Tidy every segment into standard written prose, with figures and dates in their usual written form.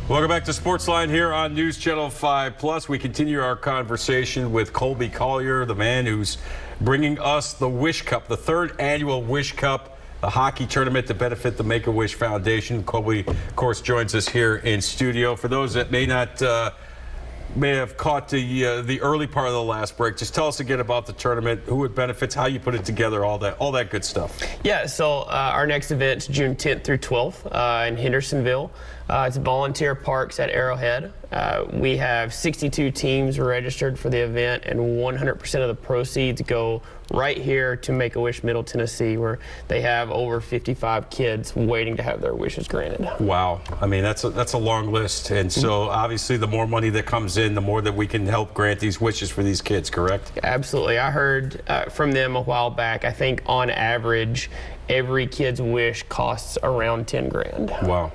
Welcome back to SportsLine here on News Channel 5 Plus. We continue our conversation with Colby Collier, the man who's bringing us the Wish Cup, the third annual Wish Cup, a hockey tournament to benefit the Make-A-Wish Foundation. Colby, of course, joins us here in studio. For those that may have caught the early part of the last break, just tell us again about the tournament, who it benefits, how you put it together, all that good stuff. Yeah, so our next event's June 10th through 12th in Hendersonville. It's volunteer parks at Arrowhead. We have 62 teams registered for the event, and 100% of the proceeds go right here to Make-A-Wish Middle Tennessee, where they have over 55 kids waiting to have their wishes granted. Wow. I mean, that's a long list. And so obviously the more money that comes in, the more that we can help grant these wishes for these kids, correct? Absolutely. I heard from them a while back, I think on average, every kid's wish costs around 10 grand. Wow.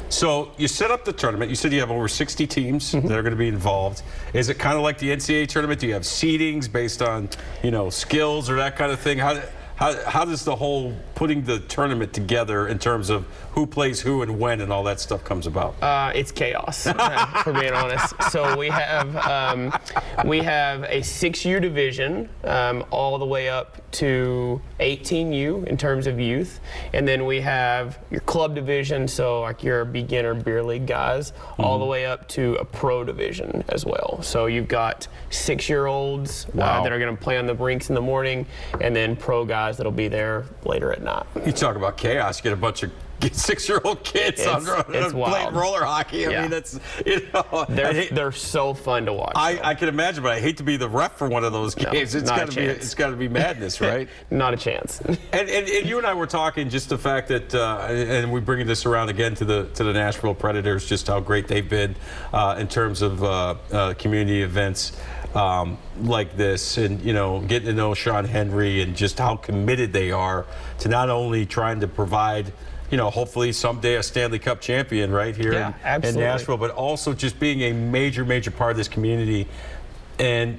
So you set up the tournament. You said you have over 60 teams that are going to be involved. Is it kind of like the NCAA tournament? Do you have seedings based on, skills or that kind of thing? How does the whole putting the tournament together in terms of who plays who and when and all that stuff comes about? It's chaos, for being honest. So we have a 6U division all the way up to 18U in terms of youth, and then we have your club division, so like your beginner beer league guys, all the way up to a pro division as well. So you've got 6-year-olds that are going to play on the rinks in the morning, and then pro guys that'll be there later at night. You talk about chaos. You get a bunch of 6-year-old kids playing roller hockey. I mean, that's they're so fun to watch. I can imagine, but I hate to be the ref for one of those games. No, it's got to be madness, right? Not a chance. And you and I were talking just the fact that, and we're bringing this around again to the Nashville Predators, just how great they've been in terms of community events like this, and getting to know Sean Henry and just how committed they are to not only trying to provide hopefully someday a Stanley Cup champion right here in Nashville, but also just being a major part of this community. And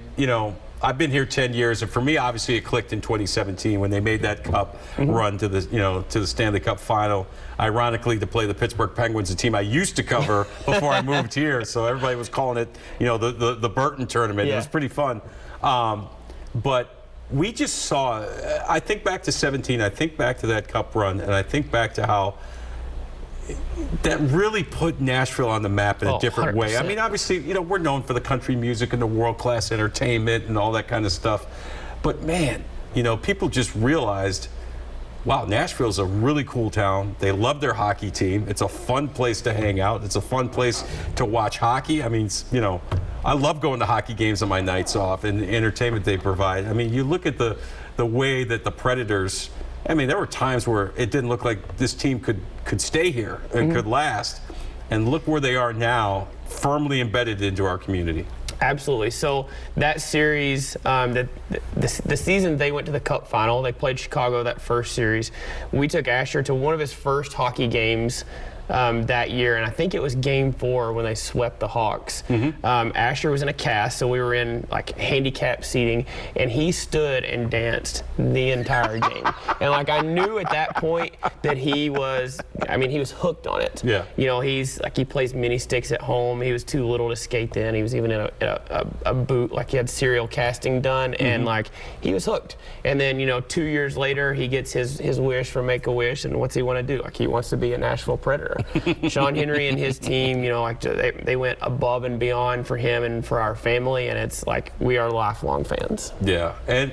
I've been here 10 years, and for me, obviously, it clicked in 2017 when they made that cup run to the Stanley Cup final. Ironically, to play the Pittsburgh Penguins, a team I used to cover before I moved here, so everybody was calling it, the Burton tournament. Yeah. It was pretty fun, but we just saw. I think back to 17. I think back to that cup run, and I think back to how that really put Nashville on the map in a different 100%. way. I mean, obviously, we're known for the country music and the world-class entertainment and all that kind of stuff. But man, people just realized, wow, Nashville's a really cool town. They love their hockey team. It's a fun place to hang out. It's a fun place to watch hockey. I mean, I love going to hockey games on my nights off and the entertainment they provide. I mean, you look at the way that the Predators, I mean, there were times where it didn't look like this team could stay here and could last. And look where they are now, firmly embedded into our community. Absolutely. So that series, the season they went to the Cup final, they played Chicago that first series. We took Asher to one of his first hockey games that year, and I think it was Game 4 when they swept the Hawks. Asher was in a cast, so we were in like handicap seating, and he stood and danced the entire game. And I knew at that point that he was hooked on it. Yeah. He plays mini sticks at home. He was too little to skate then. He was even in a boot, he had serial casting done, and he was hooked. And then 2 years later, he gets his wish from Make-A-Wish, and what's he want to do? He wants to be a Nashville Predator. Sean Henry and his team, they went above and beyond for him and for our family, and it's we are lifelong fans. Yeah, and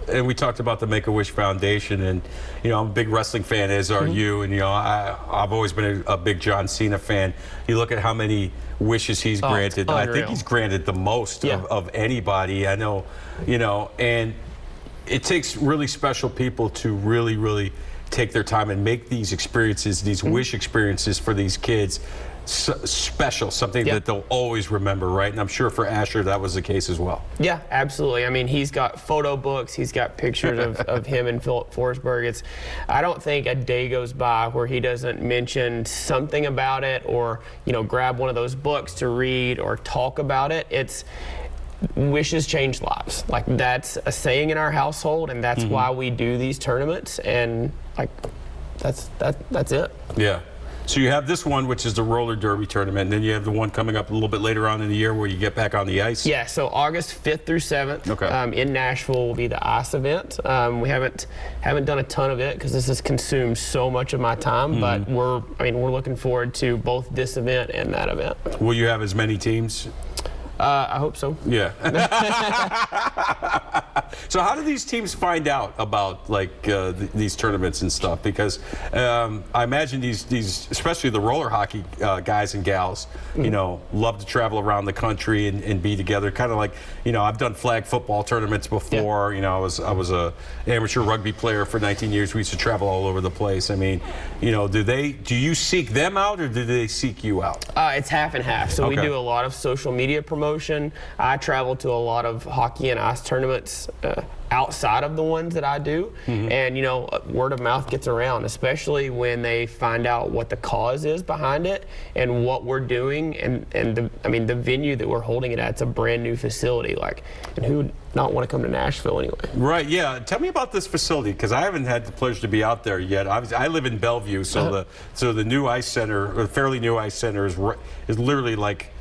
and we talked about the Make-A-Wish Foundation, and I'm a big wrestling fan, as are you, and I've always been a big John Cena fan. You look at how many wishes he's granted, and I think he's granted the most of anybody. I know, and it takes really special people to really take their time and make these experiences, these wish experiences for these kids special, something that they'll always remember, right? And I'm sure for Asher that was the case as well. Yeah, absolutely. I mean, he's got photo books, he's got pictures of him and Philip Forsberg. I don't think a day goes by where he doesn't mention something about it, or grab one of those books to read or talk about it. Wishes change lives. That's a saying in our household, and that's why we do these tournaments, and that's it. Yeah. So you have this one, which is the roller derby tournament, and then you have the one coming up a little bit later on in the year where you get back on the ice. Yeah, so August 5th through 7th in Nashville will be the ice event. We haven't done a ton of it because this has consumed so much of my time, but we're looking forward to both this event and that event. Will you have as many teams? I hope so. Yeah. So how do these teams find out about like these tournaments and stuff? Because I imagine these, especially the roller hockey guys and gals, you know, love to travel around the country and be together. Kind of like, you know, I've done flag football tournaments before. You know, I was a amateur rugby player for 19 years. We used to travel all over the place. I mean, you know, do you seek them out or do they seek you out? It's half and half. So we do a lot of social media promotion. I travel to a lot of hockey and ice tournaments outside of the ones that I do, and you know, word of mouth gets around, especially when they find out what the cause is behind it and what we're doing, and the venue that we're holding it at, it's a brand new facility, like, and who would not want to come to Nashville anyway? Right. Yeah. Tell me about this facility, because I haven't had the pleasure to be out there yet. I live in Bellevue, so the new ice center, or fairly new ice center, is literally like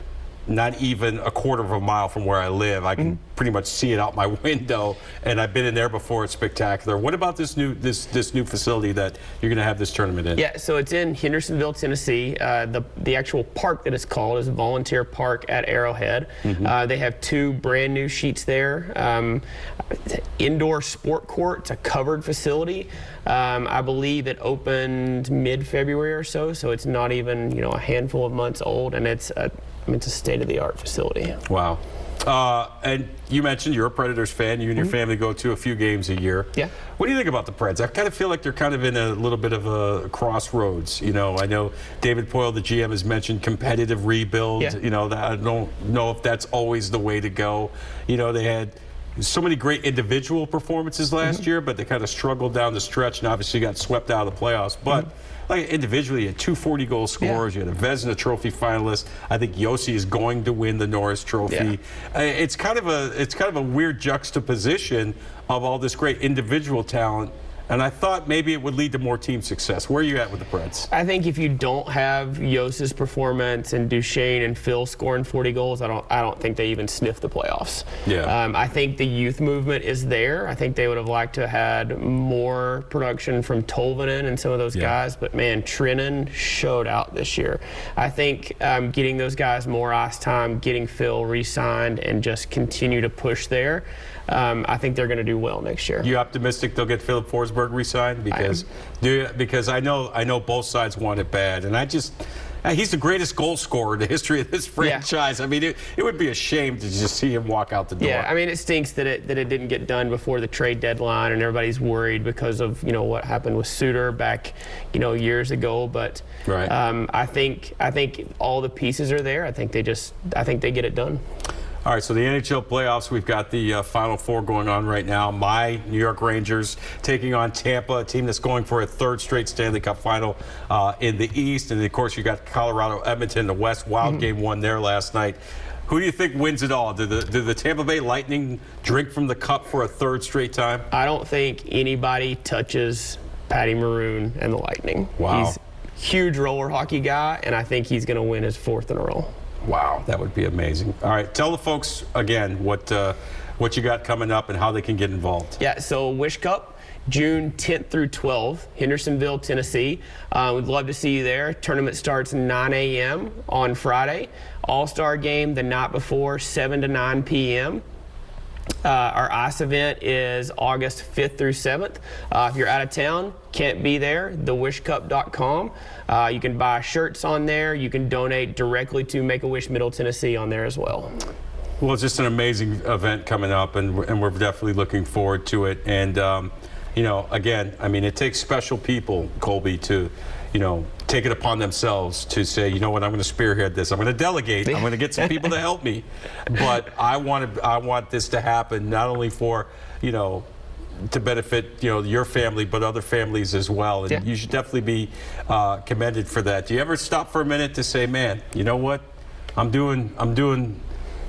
not even a quarter of a mile from where I live. I can pretty much see it out my window, and I've been in there before. It's spectacular. What about this new facility that you're going to have this tournament in? Yeah, so it's in Hendersonville, Tennessee. The actual park that it's called is Volunteer Park at Arrowhead. They have 2 brand new sheets there. Indoor sport court. It's a covered facility. I believe it opened mid-February or so, so it's not even, you know, a handful of months old, and it's a state-of-the-art facility. Wow. And you mentioned you're a Predators fan. You and your family go to a few games a year. Yeah. What do you think about the Preds? I kind of feel like they're kind of in a little bit of a crossroads. You know, I know David Poyle, the GM, has mentioned competitive rebuild. Yeah. You know, I don't know if that's always the way to go. You know, they had so many great individual performances last year, but they kind of struggled down the stretch and obviously got swept out of the playoffs. But like individually, you had 2 40-goal scorers. You had a Vezina Trophy finalist. I think Yossi is going to win the Norris Trophy. It's kind of a weird juxtaposition of all this great individual talent. And I thought maybe it would lead to more team success. Where are you at with the Preds? I think if you don't have Yossi's performance and Duchesne and Phil scoring 40 goals, I don't think they even sniff the playoffs. Yeah. I think the youth movement is there. I think they would have liked to have had more production from Tolvanen and some of those guys, but man, Trinan showed out this year. I think getting those guys more ice time, getting Phil re-signed, and just continue to push there, I think they're going to do well next year. You optimistic they'll get Philip Forsberg re-signed? Because I know both sides want it bad, and he's the greatest goal scorer in the history of this franchise. I mean, it would be a shame to just see him walk out the door. Yeah, I mean, it stinks that it didn't get done before the trade deadline, and everybody's worried because of, you know, what happened with Suter back, you know, years ago. But I think all the pieces are there. I think they get it done. All right, so the NHL playoffs, we've got the Final Four going on right now. My New York Rangers taking on Tampa, a team that's going for a 3rd straight Stanley Cup final in the East. And, of course, you got Colorado, Edmonton in the West. Wild game won there last night. Who do you think wins it all? Do the Tampa Bay Lightning drink from the cup for a 3rd straight time? I don't think anybody touches Patty Maroon and the Lightning. Wow. He's a huge roller hockey guy, and I think he's going to win his 4th in a row. Wow, that would be amazing. All right, tell the folks again what you got coming up and how they can get involved. Yeah, so Wish Cup, June 10th through 12th, Hendersonville, Tennessee. We'd love to see you there. Tournament starts 9 a.m. on Friday. All-Star game the night before, 7 to 9 p.m. Our ice event is August 5th through 7th. If you're out of town, can't be there, thewishcup.com. You can buy shirts on there. You can donate directly to Make-A-Wish Middle Tennessee on there as well. Well, it's just an amazing event coming up, and we're definitely looking forward to it. And, you know, again, I mean, it takes special people, Colby, to, you know, take it upon themselves to say, you know what, I'm going to spearhead this. I'm going to delegate. I'm going to get some people to help me. But I want this to happen not only for, you know, to benefit, you know, your family, but other families as well. And you should definitely be commended for that. Do you ever stop for a minute to say, man, you know what, I'm doing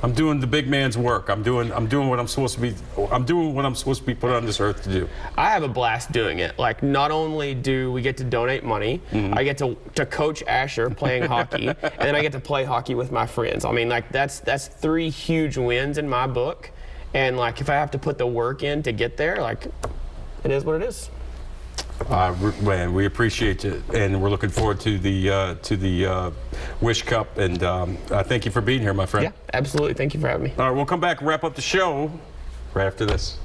I'm doing the big man's work. I'm doing what I'm supposed to be. I'm doing what I'm supposed to be put on this earth to do. I have a blast doing it. Like, not only do we get to donate money, I get to coach Asher playing hockey, and then I get to play hockey with my friends. I mean, like, that's 3 huge wins in my book. And like, if I have to put the work in to get there, like, it is what it is. Man, we appreciate you, and we're looking forward to the Wish Cup. And thank you for being here, my friend. Yeah, absolutely. Thank you for having me. All right, we'll come back and wrap up the show right after this.